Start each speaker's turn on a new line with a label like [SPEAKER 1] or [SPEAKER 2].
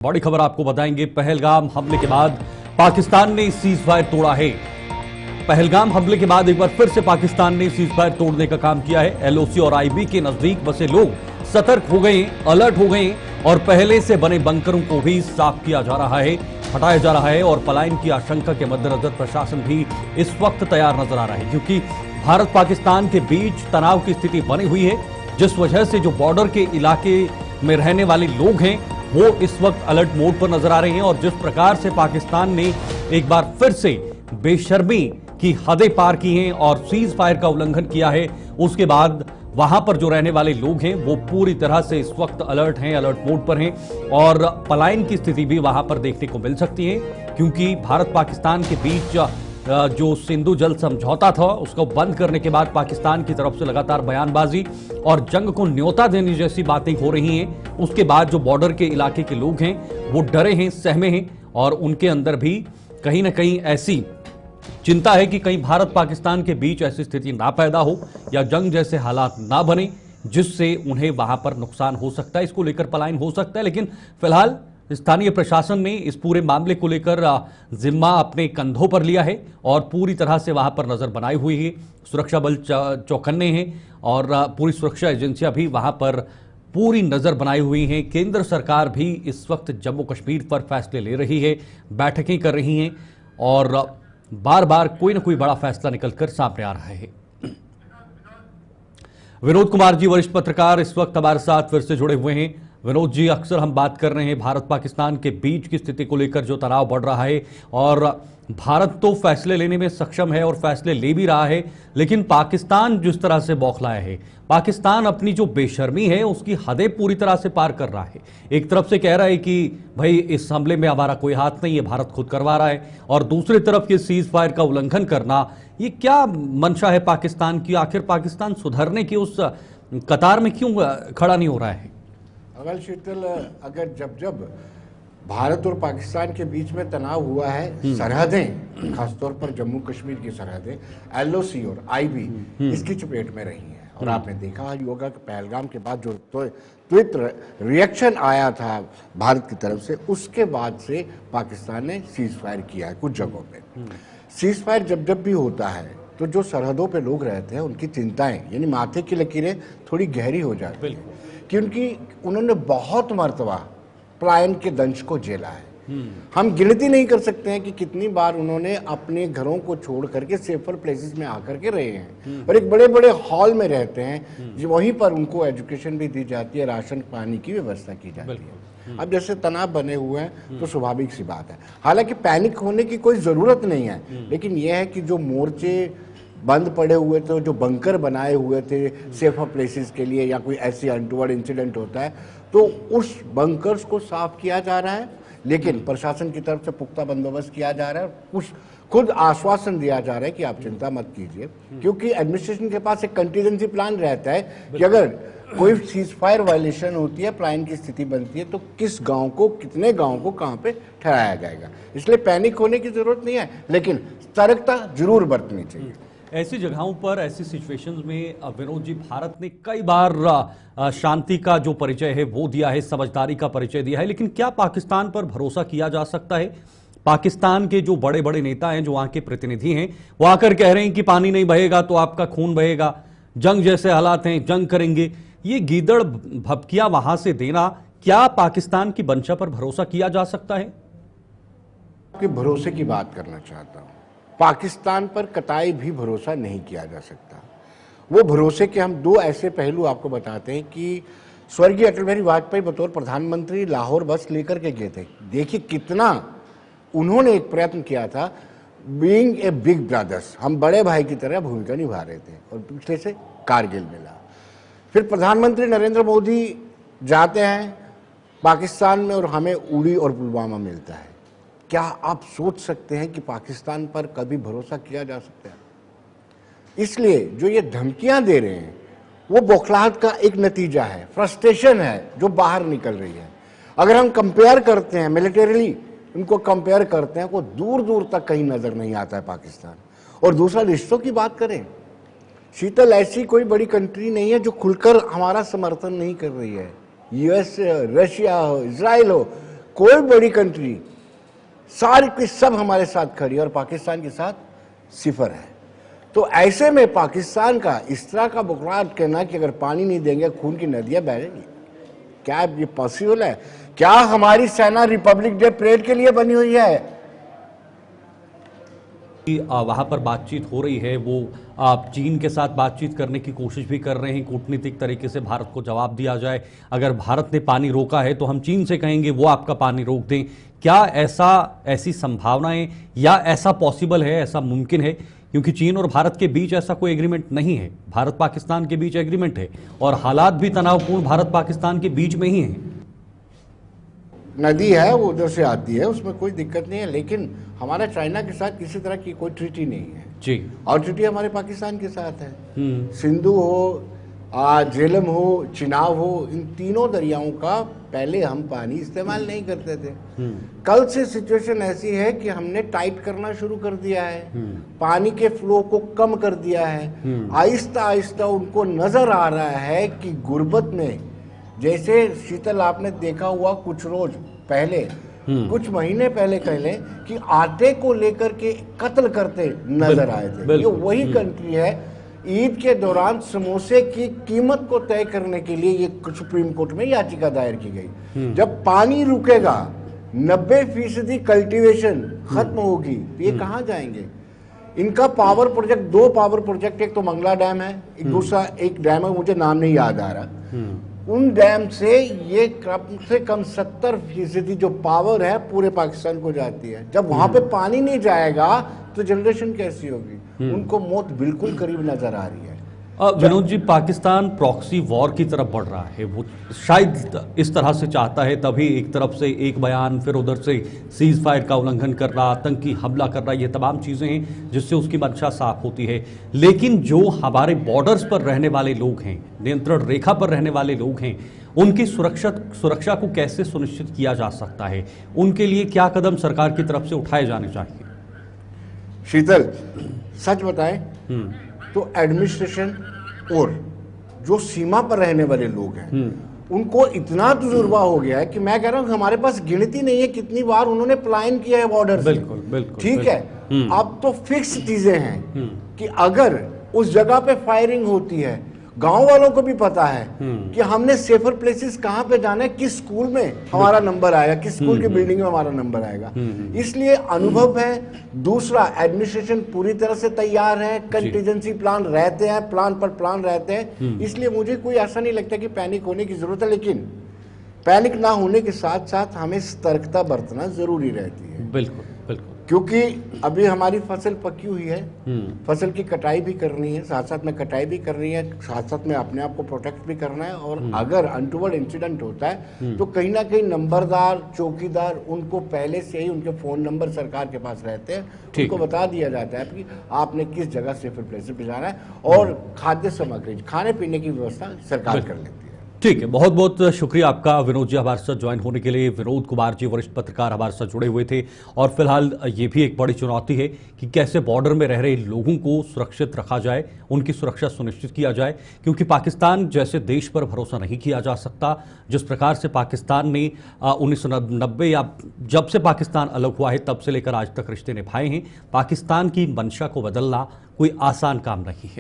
[SPEAKER 1] बड़ी खबर आपको बताएंगे। पहलगाम हमले के बाद पाकिस्तान ने सीज फायर तोड़ा है। पहलगाम हमले के बाद एक बार फिर से पाकिस्तान ने सीज फायर तोड़ने का काम किया है। एलओसी और आईबी के नजदीक बसे लोग सतर्क हो गए, अलर्ट हो गए और पहले से बने बंकरों को भी साफ किया जा रहा है, हटाया जा रहा है और पलायन की आशंका के मद्देनजर प्रशासन भी इस वक्त तैयार नजर आ रहा है, क्योंकि भारत पाकिस्तान के बीच तनाव की स्थिति बनी हुई है, जिस वजह से जो बॉर्डर के इलाके में रहने वाले लोग हैं वो इस वक्त अलर्ट मोड पर नजर आ रहे हैं। और जिस प्रकार से पाकिस्तान ने एक बार फिर से बेशर्मी की हदें पार की हैं और सीज फायर का उल्लंघन किया है, उसके बाद वहां पर जो रहने वाले लोग हैं वो पूरी तरह से इस वक्त अलर्ट हैं, अलर्ट मोड पर हैं और पलायन की स्थिति भी वहां पर देखने को मिल सकती है, क्योंकि भारत पाकिस्तान के बीच जो सिंधु जल समझौता था उसको बंद करने के बाद पाकिस्तान की तरफ से लगातार बयानबाजी और जंग को न्योता देने जैसी बातें हो रही हैं। उसके बाद जो बॉर्डर के इलाके के लोग हैं वो डरे हैं, सहमे हैं और उनके अंदर भी कहीं ना कहीं ऐसी चिंता है कि कहीं भारत पाकिस्तान के बीच ऐसी स्थिति ना पैदा हो या जंग जैसे हालात ना बने जिससे उन्हें वहां पर नुकसान हो सकता है, इसको लेकर पलायन हो सकता है। लेकिन फिलहाल स्थानीय प्रशासन ने इस पूरे मामले को लेकर जिम्मा अपने कंधों पर लिया है और पूरी तरह से वहां पर नजर बनाई हुई है। सुरक्षा बल चौकन्ने हैं और पूरी सुरक्षा एजेंसियां भी वहां पर पूरी नजर बनाई हुई हैं। केंद्र सरकार भी इस वक्त जम्मू कश्मीर पर फैसले ले रही है, बैठकें कर रही हैं और बार बार कोई ना कोई बड़ा फैसला निकलकर सामने आ रहा है। विनोद कुमार जी वरिष्ठ पत्रकार इस वक्त हमारे साथ फिर से जुड़े हुए हैं। विनोद जी, अक्सर हम बात कर रहे हैं भारत पाकिस्तान के बीच की स्थिति को लेकर जो तनाव बढ़ रहा है और भारत तो फैसले लेने में सक्षम है और फैसले ले भी रहा है, लेकिन पाकिस्तान जिस तरह से बौखलाया है, पाकिस्तान अपनी जो बेशर्मी है उसकी हदें पूरी तरह से पार कर रहा है। एक तरफ से कह रहा है कि भाई इस हमले में हमारा कोई हाथ नहीं है, भारत खुद करवा रहा है, और दूसरी तरफ ये सीज फायर का उल्लंघन करना, ये क्या मंशा है पाकिस्तान की? आखिर पाकिस्तान सुधरने की उस कतार में क्यों खड़ा नहीं हो रहा है?
[SPEAKER 2] अगर शीतल, अगर जब भारत और पाकिस्तान के बीच में तनाव हुआ है, सरहदें खासतौर पर जम्मू कश्मीर की सरहदें एलओसी और आईबी इसकी चपेट में रही हैं और आपने देखा होगा कि पहलगाम के बाद जो त्वरित रिएक्शन आया था भारत की तरफ से, उसके बाद से पाकिस्तान ने सीज फायर किया है कुछ जगहों पे। सीज फायर जब भी होता है तो जो सरहदों पे लोग रहते हैं उनकी चिंताएं यानी माथे की लकीरें थोड़ी गहरी हो जाती है, क्योंकि उन्होंने बहुत मर्तबा पलायन के दंश को झेला है। हम गिनती नहीं कर सकते हैं कि कितनी बार उन्होंने अपने घरों को छोड़ करके सेफर प्लेसेस में आकर के रहे हैं और एक बड़े बड़े हॉल में रहते हैं, जो वहीं पर उनको एजुकेशन भी दी जाती है, राशन पानी की व्यवस्था की जाती है। अब जैसे तनाव बने हुए हैं तो स्वाभाविक सी बात है, हालांकि पैनिक होने की कोई जरूरत नहीं है, लेकिन यह है कि जो मोर्चे बंद पड़े हुए थे, जो बंकर बनाए हुए थे सेफर प्लेसेस के लिए, या कोई ऐसी अनटूवर्ड इंसिडेंट होता है तो उस बंकर्स को साफ किया जा रहा है, लेकिन प्रशासन की तरफ से पुख्ता बंदोबस्त किया जा रहा है। कुछ खुद आश्वासन दिया जा रहा है कि आप चिंता मत कीजिए, क्योंकि एडमिनिस्ट्रेशन के पास एक कंटीजेंसी प्लान रहता है कि अगर कोई सीज फायर वायलेशन होती है, पलायन की स्थिति बनती है, तो किस गांव को, कितने गांव को कहां पे ठहराया जाएगा। इसलिए पैनिक होने की जरूरत नहीं है, लेकिन सतर्कता जरूर बरतनी चाहिए।
[SPEAKER 1] ऐसी जगहों पर, ऐसी सिचुएशंस में विनोद जी, भारत ने कई बार शांति का जो परिचय है वो दिया है, समझदारी का परिचय दिया है, लेकिन क्या पाकिस्तान पर भरोसा किया जा सकता है? पाकिस्तान के जो बड़े बड़े नेता हैं, जो वहां के प्रतिनिधि हैं, वो आकर कह रहे हैं कि पानी नहीं बहेगा तो आपका खून बहेगा, जंग जैसे हालात हैं, जंग करेंगे। ये गीदड़ भपकिया वहां से देना, क्या पाकिस्तान की मंशा पर भरोसा किया जा सकता है?
[SPEAKER 2] आपके भरोसे की बात करना चाहता हूं। पाकिस्तान पर कतई भी भरोसा नहीं किया जा सकता। वो भरोसे के हम दो ऐसे पहलू आपको बताते हैं कि स्वर्गीय अटल बिहारी वाजपेयी बतौर प्रधानमंत्री लाहौर बस लेकर के गए थे। देखिए कितना उन्होंने एक प्रयत्न किया था, बीइंग ए बिग ब्रदर्स, हम बड़े भाई की तरह भूमिका निभा रहे थे, और पिछले से कारगिल मिला। फिर प्रधानमंत्री नरेंद्र मोदी जाते हैं पाकिस्तान में और हमें उड़ी और पुलवामा मिलता है। क्या आप सोच सकते हैं कि पाकिस्तान पर कभी भरोसा किया जा सकता है? इसलिए जो ये धमकियां दे रहे हैं वो बौखलाहट का एक नतीजा है, फ्रस्ट्रेशन है जो बाहर निकल रही है। अगर हम कंपेयर करते हैं मिलिटरीली, उनको कंपेयर करते हैं, वो दूर दूर तक कहीं नजर नहीं आता है पाकिस्तान। और दूसरा, रिश्तों की बात करें, शीतल, ऐसी कोई बड़ी कंट्री नहीं है जो खुलकर हमारा समर्थन नहीं कर रही है। यूएस, रशिया हो, इजराइल हो, कोई बड़ी कंट्री सारी की सब हमारे साथ खड़ी है और पाकिस्तान के साथ सिफर है। तो ऐसे में पाकिस्तान का इस तरह का बुकरात कहना कि अगर पानी नहीं देंगे खून की नदियां बहेंगी, क्या ये पॉसिबल है? क्या हमारी सेना रिपब्लिक डे परेड के लिए बनी हुई है?
[SPEAKER 1] वहां पर बातचीत हो रही है, वो चीन के साथ बातचीत करने की कोशिश भी कर रहे हैं, कूटनीतिक तरीके से भारत को जवाब दिया जाए, अगर भारत ने पानी रोका है तो हम चीन से कहेंगे वो आपका पानी रोक दें। क्या ऐसी संभावनाएं या ऐसा पॉसिबल है, ऐसा मुमकिन है? क्योंकि चीन और भारत के बीच ऐसा कोई एग्रीमेंट नहीं है, भारत पाकिस्तान के बीच एग्रीमेंट है और हालात भी तनावपूर्ण भारत पाकिस्तान के बीच में ही है।
[SPEAKER 2] नदी है वो उधर से आती है, उसमें कोई दिक्कत नहीं है, लेकिन हमारा चाइना के साथ किसी तरह की कोई ट्रीटी नहीं है
[SPEAKER 1] जी,
[SPEAKER 2] और ट्रीटी हमारे पाकिस्तान के साथ है। सिंधु हो, झेलम हो, चिनाब हो, इन तीनों दरियाओं का पहले हम पानी इस्तेमाल नहीं करते थे। कल से सिचुएशन ऐसी है कि हमने टाइट करना शुरू कर दिया है, पानी के फ्लो को कम कर दिया है। आहिस्ता आहिस्ता उनको नजर आ रहा है कि गुर्बत में, जैसे शीतल आपने देखा हुआ कुछ रोज पहले, कुछ महीने पहले कह लें कि आटे को लेकर के कत्ल करते नजर आए थे। ये वही कंट्री है। ईद के दौरान समोसे की कीमत को तय करने के लिए ये सुप्रीम कोर्ट में याचिका दायर की गई। जब पानी रुकेगा, 90% कल्टीवेशन खत्म होगी, तो ये कहाँ जाएंगे? इनका पावर प्रोजेक्ट, 2 पावर प्रोजेक्ट, एक तो मंगला डैम है, एक दूसरा एक डैम है, मुझे नाम नहीं याद आ रहा। उन डैम से ये कम से कम 70% जो पावर है पूरे पाकिस्तान को जाती है। जब वहां पे पानी नहीं जाएगा तो जनरेशन कैसी होगी? उनको मौत बिल्कुल करीब नजर आ रही है।
[SPEAKER 1] विनोद जी, पाकिस्तान प्रॉक्सी वॉर की तरफ बढ़ रहा है, वो शायद इस तरह से चाहता है, तभी एक तरफ से एक बयान, फिर उधर से सीज फायर का उल्लंघन कर रहा, आतंकी हमला कर रहा, ये तमाम चीज़ें हैं जिससे उसकी मंशा साफ होती है। लेकिन जो हमारे बॉर्डर्स पर रहने वाले लोग हैं, नियंत्रण रेखा पर रहने वाले लोग हैं, उनकी सुरक्षा को कैसे सुनिश्चित किया जा सकता है? उनके लिए क्या कदम सरकार की तरफ से उठाए जाने चाहिए?
[SPEAKER 2] शीतल, सच बताएं तो एडमिनिस्ट्रेशन और जो सीमा पर रहने वाले लोग हैं उनको इतना तजुर्बा हो गया है कि मैं कह रहा हूं हमारे पास गिनती नहीं है कितनी बार उन्होंने पलायन किया है बॉर्डर से।
[SPEAKER 1] बिल्कुल बिल्कुल
[SPEAKER 2] ठीक है। अब तो फिक्स चीजें हैं कि अगर उस जगह पे फायरिंग होती है, गांव वालों को भी पता है कि हमने सेफर प्लेसेस कहां पे जाना है, किस स्कूल में हमारा नंबर आएगा, किस स्कूल की बिल्डिंग में हमारा नंबर आएगा। इसलिए अनुभव है। दूसरा, एडमिनिस्ट्रेशन पूरी तरह से तैयार है, कंटीजेंसी प्लान रहते हैं, प्लान पर प्लान रहते हैं। इसलिए मुझे कोई ऐसा नहीं लगता कि पैनिक होने की जरूरत है, लेकिन पैनिक ना होने के साथ साथ हमें सतर्कता बरतना जरूरी रहती है।
[SPEAKER 1] बिल्कुल बिल्कुल,
[SPEAKER 2] क्योंकि अभी हमारी फसल पकी हुई है, फसल की कटाई भी करनी है, साथ साथ में कटाई भी करनी है, साथ साथ में अपने आप को प्रोटेक्ट भी करना है। और अगर अनटूवर्ड इंसिडेंट होता है तो कहीं ना कहीं नंबरदार, चौकीदार, उनको पहले से ही उनके फोन नंबर सरकार के पास रहते हैं, उनको बता दिया जाता है कि आपने किस जगह सेफर प्लेस पे जाना है। और खाद्य सामग्री, खाने पीने की व्यवस्था सरकार कर लेती है।
[SPEAKER 1] ठीक है, बहुत बहुत शुक्रिया आपका विनोद जी हमारे साथ ज्वाइन होने के लिए। विनोद कुमार जी वरिष्ठ पत्रकार हमारे साथ जुड़े हुए थे। और फिलहाल ये भी एक बड़ी चुनौती है कि कैसे बॉर्डर में रह रहे लोगों को सुरक्षित रखा जाए, उनकी सुरक्षा सुनिश्चित किया जाए, क्योंकि पाकिस्तान जैसे देश पर भरोसा नहीं किया जा सकता। जिस प्रकार से पाकिस्तान ने 1990 या जब से पाकिस्तान अलग हुआ है तब से लेकर आज तक रिश्ते निभाए हैं, पाकिस्तान की मंशा को बदलना कोई आसान काम नहीं है।